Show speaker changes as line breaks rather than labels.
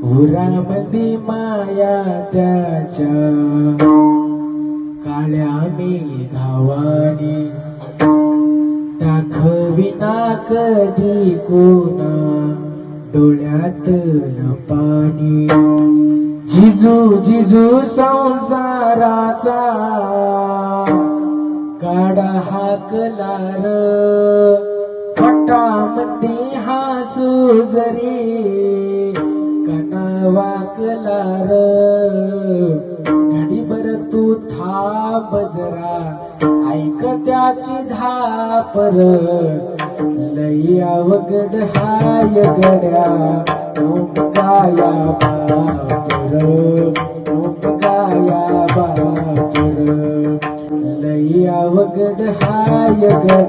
उरामध्ये माया त्याच्या काळ्या मेघावानी दाखविना कधी कोणा डोळ्यातलं पाणी जिजू जिजू संसाराचा गाडा हाकला र फटामध्ये हसू जरी कना वाकला र घडीभर तू थांब जरा ऐक त्याची धापर लई अवघड हाय गड्या ओम गाया बापर ओम गाया बापर लई अवघड हाय गड्या